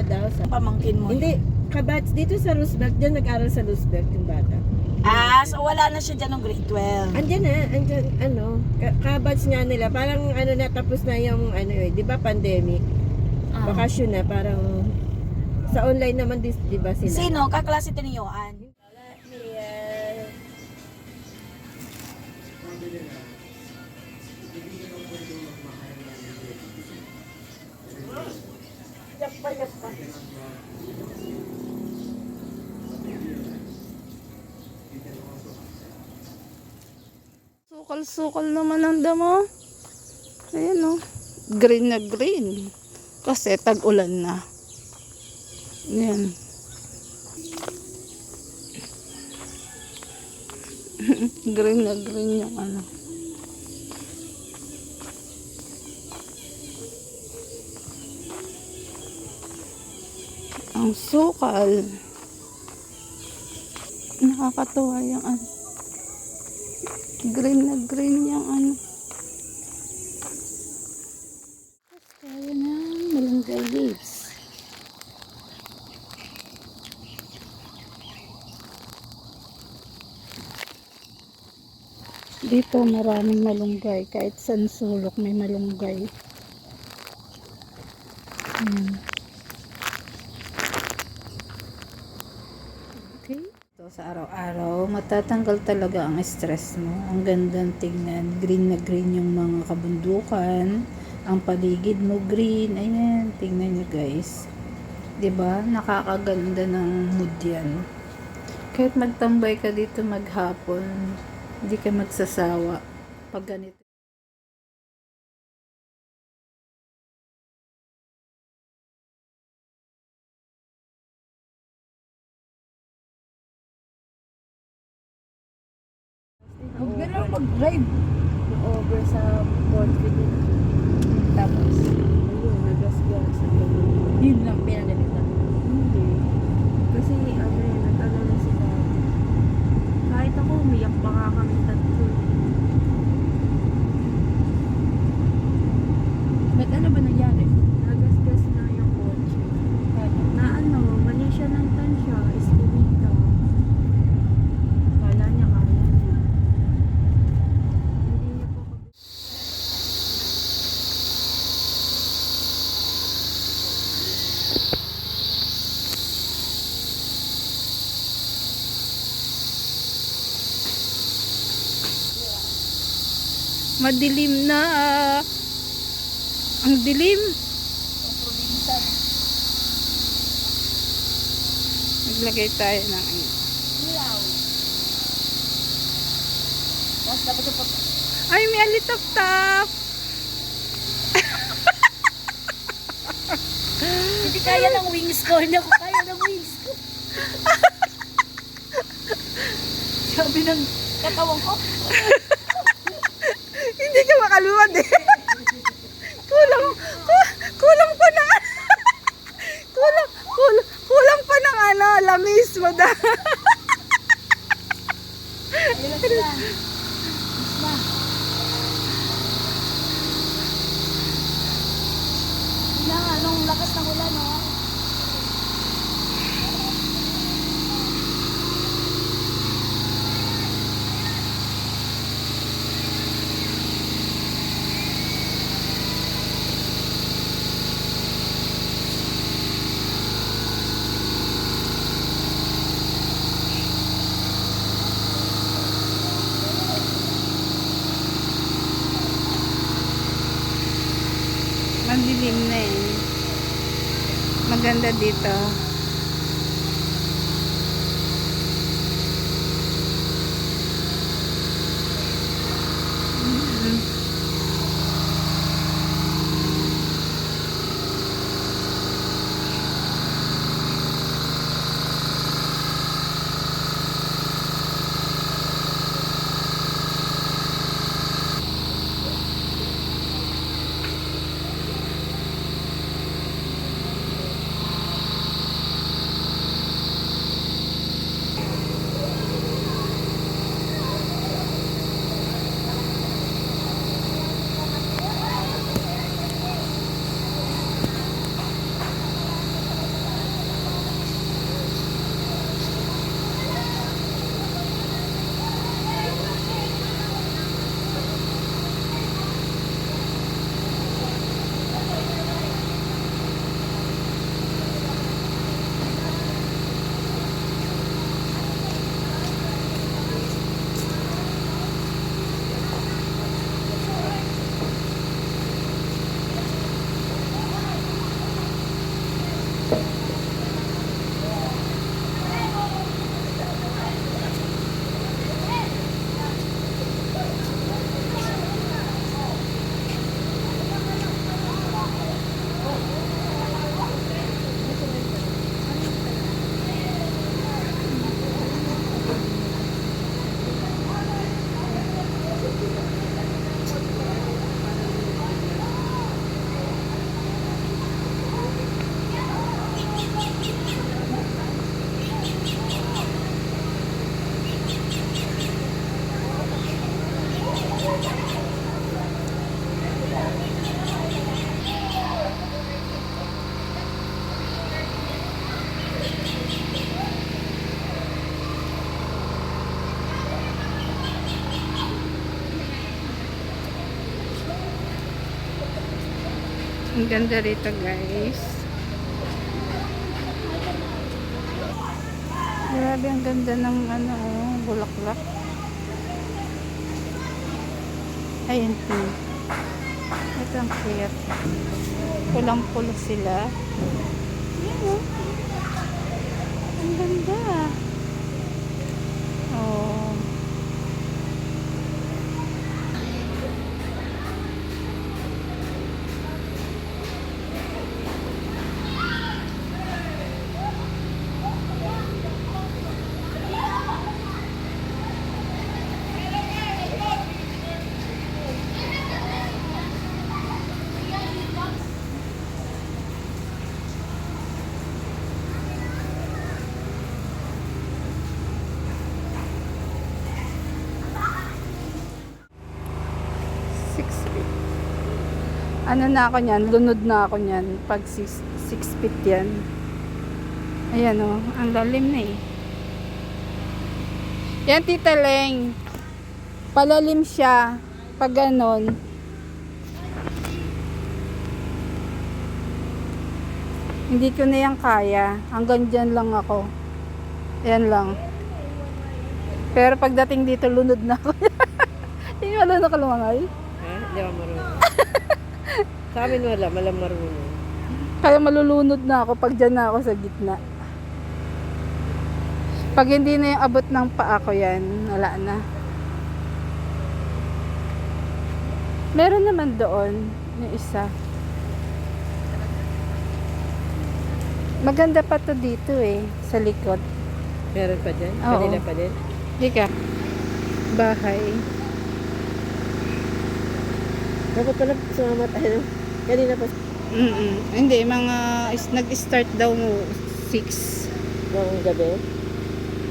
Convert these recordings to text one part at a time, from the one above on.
daw. Pamangkin mo. Hindi, kabats dito sa Roosevelt, dyan nag-aral sa Roosevelt yung bata. So wala na siya dyan ng grade 12. Andyan, kabats nga nila, parang na, tapos na yung di ba pandemic, bakasyon na, parang sa online naman di ba sila? Sino? Kaklase ito ni Johan. Sukal-sukal naman ang damo. Ayan o. Green na green. Kasi tag-ulan na. Ayan. Green na green yung ano. Ang sukal. Nakakatuwa yung ano. Green na green yung ano. Kaya na, malunggay leaves. Dito maraming malunggay. Kahit saan sulok may malunggay. Okay. Sa araw-araw, matatanggal talaga ang stress mo. Ang gandang tingnan. Green na green yung mga kabundukan. Ang paligid mo green. Ayan, tingnan nyo guys. 'Di ba? Nakakaganda ng mood yan. Kahit magtambay ka dito maghapon, hindi ka magsasawa pag ganito. Huwag na lang mag-drive. Over sa Bonfide. Tapos, ayun, nagasgas. Yun lang pinagalitan. Hindi. Kasi, nag-alala sila. Kahit ako, umiyak pa nga kami tatlo. Ba't ano ba nangyari? Nagasgas na yung kotse. Na mali siya ng tansya, iskumita. Kala niya kaya niya. Hindi niya pa Madilim na. Ang dilim. Naglagay tayo ng Ilaw. Tapos dapat yung ay, may alitap-tap. hindi kaya ng wings ko. Hindi ako kaya ng wings ko. Sabi ng katawan ko. Hindi ka makaluwad eh. Kulang pa na. kulang pa ng lamis mo da. Relax lang. Relax na. Anong lakas ng ulan, no? Madilim na eh. Maganda dito. Ang ganda rito, guys. Grabe, ang ganda ng ano, bulaklak. Ayun po. Ito ang cute. Pulang-pulo sila. Ayan, oh. Ang ganda. Oh. Ano na ako niyan, lunod na ako niyan pag 6 feet yan. Ayan o, ang lalim na eh. Yan, Tita Leng. Palalim siya pag ganon. Hindi ko na yan kaya. Hanggang dyan lang ako. Ayan lang. Pero pagdating dito, lunod na ako. Hindi mo na kalumangal. Ha? Hindi ako marunong. Sa amin wala, malam marunong. Kaya malulunod na ako pag dyan na ako sa gitna. Pag hindi na yung abot ng paa ko yan, wala na. Meron naman doon, yung isa. Maganda pa to dito eh, sa likod. Meron pa dyan? Oo. Kanila pa din? Di ka. Bahay. Dapat pala sumama tayo. Kanina pa Hindi, mga nag-start daw 6. ng gabi,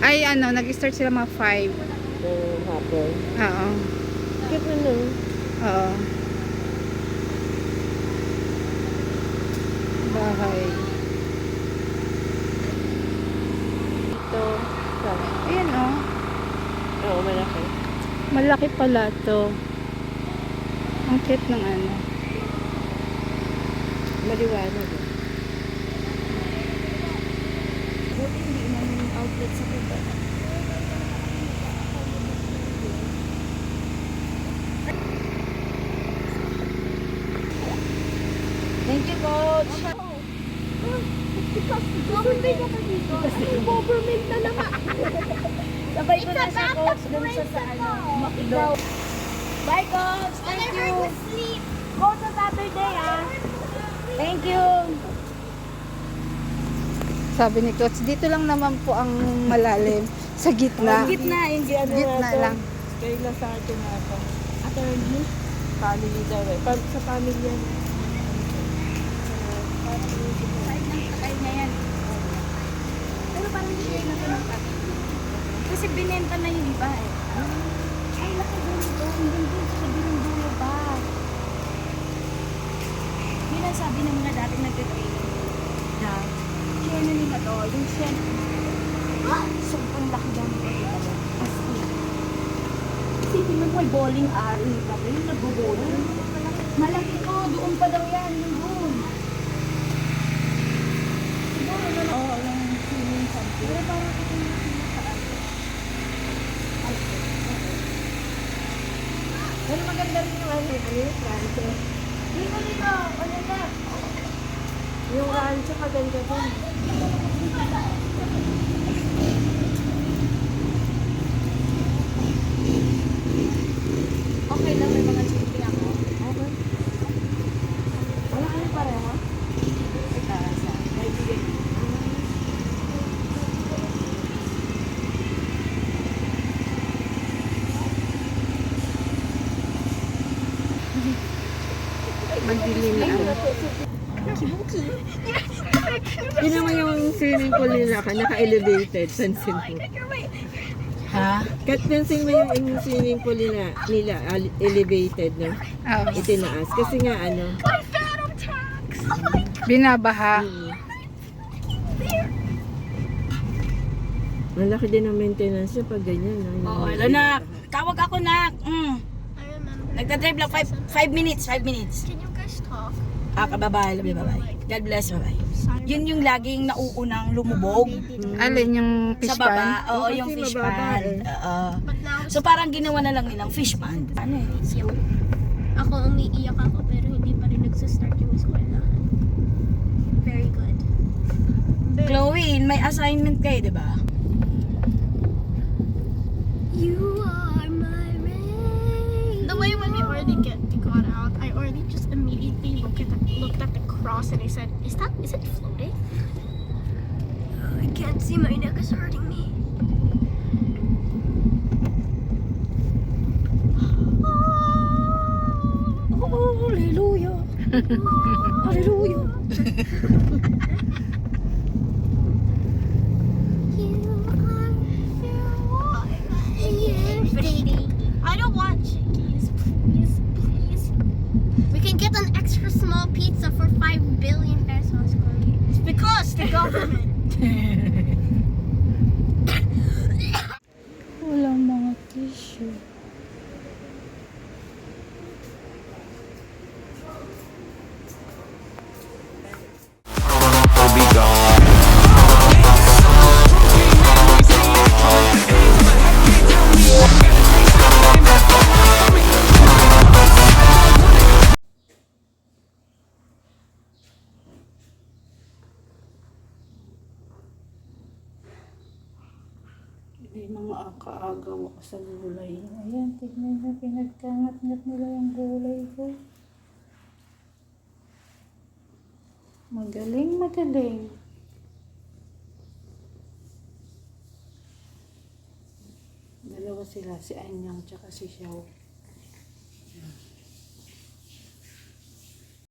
Ay ano, nag-start sila mga 5. ng hapon. Oo. Cute na no? Oo. Bahay. Ito. Ayan oh. Oo, malaki. Malaki pala to. Ang cute ng ano. Maliwanag eh. Buti hindi na yung outlet sa baba. Thank you, Coach! Government na dito. Government na naman. Sabay ko na siya, Coach, dun sa ano, Makidaw. Bye, Coach! Thank you! Go sa Saturday, ah! Thank you! Sabi ni Coach, dito lang naman po ang malalim. Sa gitna. Gitna, hindi ano Gitna lang. Kaya sa atin na ito. Attorney? Family daw eh. Sa pamilya na. Side ng sakay niya yan. Pero parang share na ito ng tatay. Kasi binenta na yung iba eh. Ay, laki dito. Hindi din sa dulo pa. Yun ang sabi ng mga dating nagtitraining. Na, share na nila to. Yung share. Sobrang laki daw nito dito. As in. Isipin mo may bowling alley. Sabi yung nagbo-bowling. Malaki to. Doon pa daw yan. Yung doon. Siguro na lang. Oo, lang swimming something. Pero parang ako yung nasaan. Ay, Pero maganda rin yung ano yung rancho. dito. Ano na? Yung rancho maganda din. Okay lang, may mga chipping ako. Okay. Wala kayo pareho? Ito, sa may bigay. Magdilim na ano. Yun naman yung swimming pool nila naka-elevated. Pansin mo. Ha? Pansin mo yung swimming pool nila elevated na Oh. itinaas. Kasi nga ano. Binabaha. Malaki din ang maintenance niya pag ganyan. No? Oo, hello na. Tawag ako na. Nagdadrive lang 5 minutes. 5 minutes. Can you guys talk? Bye-bye. Love you, bye-bye. God bless, bye-bye. Yun yung laging nauunang lumubog. Alin yung fish Sa baba. pan? Oo, Kasi yung fish mababa pan. eh. Oo. So parang ginawa na lang nilang fish pan. Ano eh? Ako umiiyak ako pero hindi pa rin nagsastart yung eskwela. Very good. Chloe, may assignment kayo, di ba? You are my rain. The way when we already got out, I already just immediately looked at the cross and I said, is it floating? I can't see, my neck is hurting me. Oh, hallelujah. Hallelujah. I don't want chickies, please. We can get an extra small pizza for 5 billion pesos, Chloe. It's because the government. Walang mga tissue. Hindi na maakaagaw ako sa gulay. Ayan, tignan na, pinagkangat-ngat nila yung gulay ko. Magaling, magaling. Dalawa sila, si Anyang tsaka si Xiao.